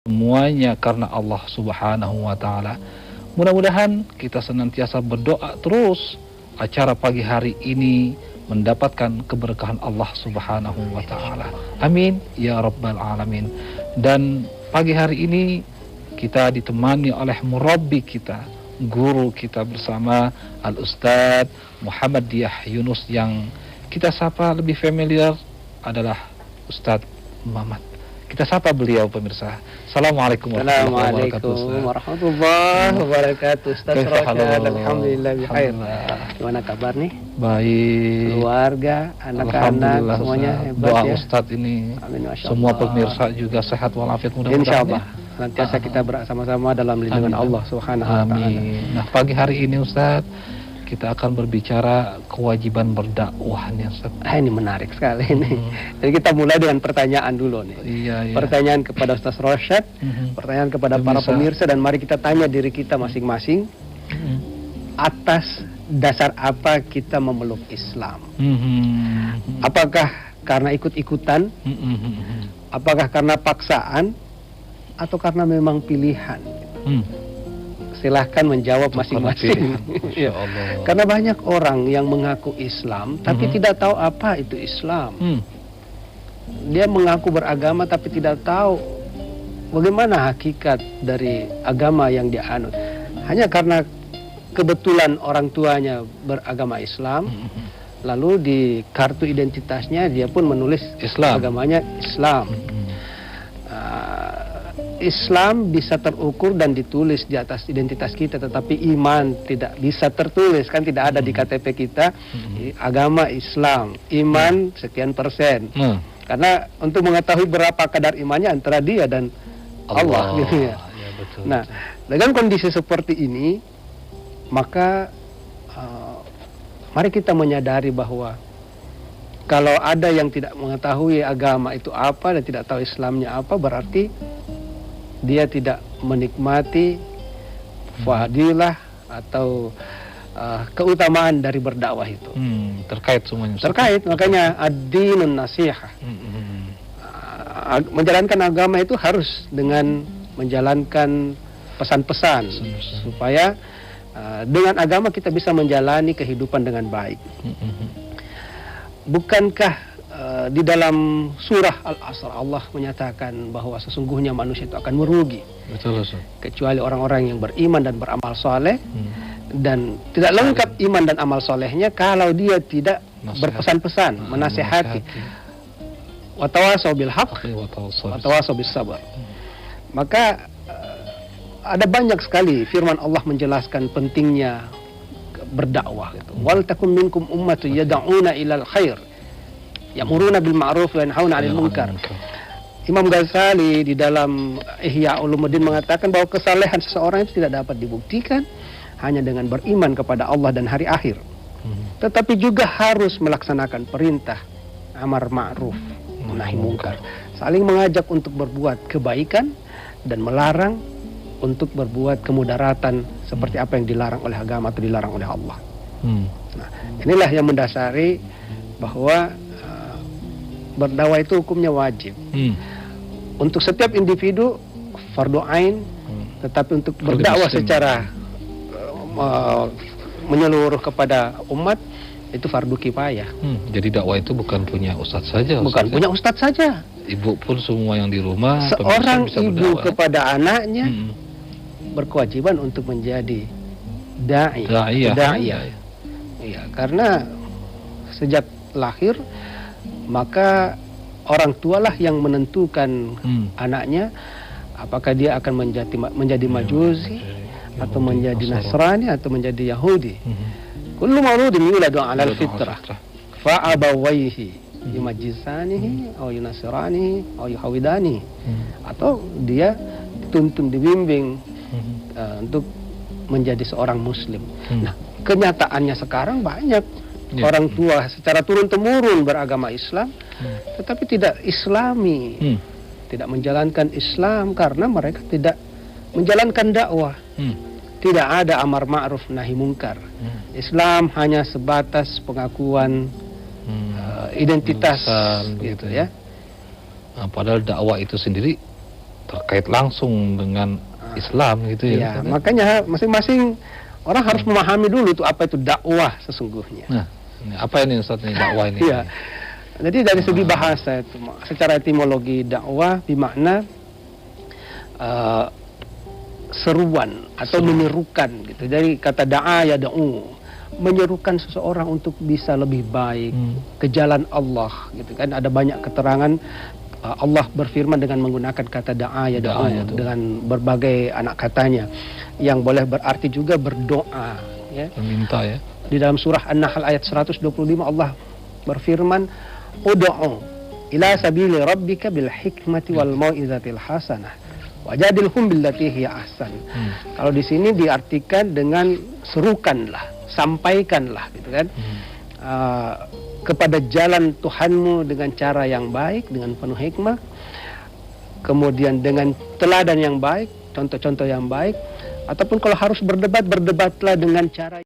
semuanya karena Allah Subhanahu wa taala. Mudah-mudahan kita senantiasa berdoa terus acara pagi hari ini mendapatkan keberkahan Allah Subhanahu wa taala. Amin ya rabbal alamin. Dan pagi hari ini kita ditemani oleh murabbi kita, guru kita bersama Al-Ustadz Muhammad Diyah Yunus, yang kita sapa lebih familiar adalah Ustadz Mamat. Kita sapa beliau, pemirsa. Assalamualaikum warahmatullahi wabarakatuh. Ustaz Rosyad, alhamdulillah bikhair. Gimana kabar nih? Baik. Keluarga, anak-anak semuanya hebat. Doa ya. Ustadz ini, Amin, semua pemirsa juga sehat walafiat mudah-mudahan. Insyaallah. Nantiasa kita bersama-sama dalam lindungan Allah Subhanahu wa taala. Amin. Nah, pagi hari ini Ustadz, kita akan berbicara kewajiban berdakwah nih Ustaz. Ini menarik sekali ini. Jadi kita mulai dengan pertanyaan dulu nih. Iya. Pertanyaan kepada Ustaz Rosyad, pertanyaan kepada para pemirsa, dan mari kita tanya diri kita masing-masing. Atas dasar apa kita memeluk Islam? Apakah karena ikut-ikutan? Apakah karena paksaan? Atau karena memang pilihan? Silahkan menjawab masing-masing. Masya Allah. Karena banyak orang yang mengaku Islam tapi tidak tahu apa itu Islam. Dia mengaku beragama tapi tidak tahu bagaimana hakikat dari agama yang dia anut. Hanya karena kebetulan orang tuanya beragama Islam, lalu di kartu identitasnya dia pun menulis Islam, agamanya Islam. Islam bisa terukur dan ditulis di atas identitas kita, tetapi iman tidak bisa tertulis, kan tidak ada di KTP kita. Agama Islam, iman sekian persen. Karena untuk mengetahui berapa kadar imannya antara dia dan Allah gitu ya. Betul, nah, dengan kondisi seperti ini, maka mari kita menyadari bahwa kalau ada yang tidak mengetahui agama itu apa dan tidak tahu Islamnya apa, berarti dia tidak menikmati fadilah atau keutamaan dari berdakwah itu. Terkait semuanya. Terkait, makanya ad-dinun nasihah. Menjalankan agama itu harus dengan menjalankan pesan-pesan supaya dengan agama kita bisa menjalani kehidupan dengan baik. Bukankah di dalam surah Al-Asr Allah menyatakan bahwa sesungguhnya manusia itu akan merugi. Betul, kecuali orang-orang yang beriman dan beramal soleh. Dan tidak lengkap iman dan amal solehnya kalau dia tidak berpesan-pesan, menasihati. Watawasau bil haqq, watawasau bis sabar. Maka ada banyak sekali firman Allah menjelaskan pentingnya berdakwah gitu. Wal takum minkum ummatun yad'una ilal khair, ya'muruna bil ma'ruf wa yanhauna 'anil munkar. Imam Ghazali di dalam Ihya Ulumuddin mengatakan bahwa kesalehan seseorang itu tidak dapat dibuktikan hanya dengan beriman kepada Allah dan hari akhir. Tetapi juga harus melaksanakan perintah amar ma'ruf nahi munkar, saling mengajak untuk berbuat kebaikan dan melarang untuk berbuat kemudaratan seperti apa yang dilarang oleh agama atau dilarang oleh Allah. Nah, inilah yang mendasari bahwa berdakwah itu hukumnya wajib. Untuk setiap individu fardu ain, tetapi untuk berdakwah secara menyeluruh kepada umat itu fardu kifayah. Jadi dakwah itu bukan punya ustadz saja. Bukan punya ustadz saja. Ibu pun semua yang di rumah. Seorang ibu kepada anaknya berkewajiban untuk menjadi da'iyah. Iya, karena sejak lahir maka orang tualah yang menentukan anaknya apakah dia akan menjadi Majusi atau menjadi Nasrani atau menjadi Yahudi. Kullu mauludin yuladu 'alal fitrah fa abawayhi yumajjisanihi aw yunasiranihi aw yuhawidanihi. Atau dia dituntun dibimbing untuk menjadi seorang muslim. Nah, kenyataannya sekarang banyak orang tua secara turun-temurun beragama Islam, tetapi tidak islami, tidak menjalankan Islam karena mereka tidak menjalankan dakwah. Tidak ada amar ma'ruf nahi mungkar. Islam hanya sebatas pengakuan identitas gitu ya. Nah, padahal dakwah itu sendiri terkait langsung dengan Islam gitu ya. Ya, makanya masing-masing orang harus memahami dulu tuh apa itu dakwah sesungguhnya. Nah, ini apa ini Ustaz ini dakwah ini? Iya. Jadi dari segi bahasa itu, secara etimologi dakwah bermakna seruan atau menyerukan gitu. Dari kata da'a ya da'u, menyerukan seseorang untuk bisa lebih baik ke jalan Allah gitu kan. Ada banyak keterangan Allah berfirman dengan menggunakan kata da'a ya da'u dengan berbagai anak katanya yang boleh berarti juga berdoa ya. Meminta ya. Di dalam surah An-Nahl ayat 125 Allah berfirman ud'u ila sabili rabbika bil hikmati wal mau'izatil hasanah wajadilhum billati hiya ahsan. Kalau di sini diartikan dengan serukanlah, sampaikanlah gitu kan. Kepada jalan Tuhanmu dengan cara yang baik, dengan penuh hikmah, kemudian dengan teladan yang baik, contoh-contoh yang baik, ataupun kalau harus berdebat, berdebatlah dengan cara